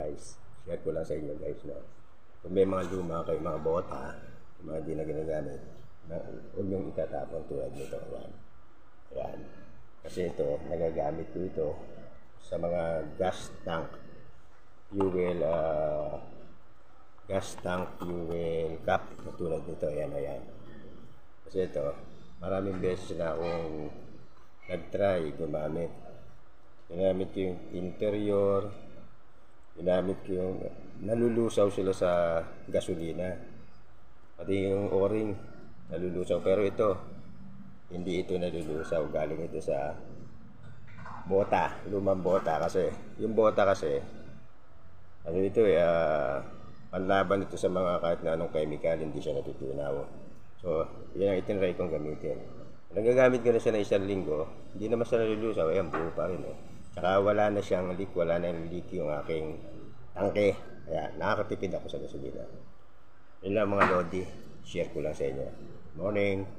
guys. Share ko lang sa inyo guys, no. Kung may mga luma kayo, mga bota, mga di na ginagamit, huwag niyong itatapon tulad nito. Yan. Yan. Kasi ito, nagagamit ko ito sa mga gas tank fuel cap tulad nito. Ayan, ayan. Kasi ito, maraming beses na akong nag-try gumamit. Ginamit ko yung interior, ginamit ko yung nalulusaw sila sa gasolina, pati yung o-ring nalulusaw, pero ito hindi ito nalulusaw. Galing ito sa bota, lumang bota. Kasi yung bota kasi ano ito panlaban ito sa mga kahit na anong chemical, hindi siya natutunaw. So yan ang itinry kong gamitin. Nagagamit ko na siya na 1 linggo, hindi naman siya nalulusaw. Ayan, buo pa rin. Tsaka wala na siyang leak, wala na yung leak yung aking tangke. Kaya nakakatipid ako sa gasolina. Yun lang mga lodi, share ko lang sa inyo. Morning.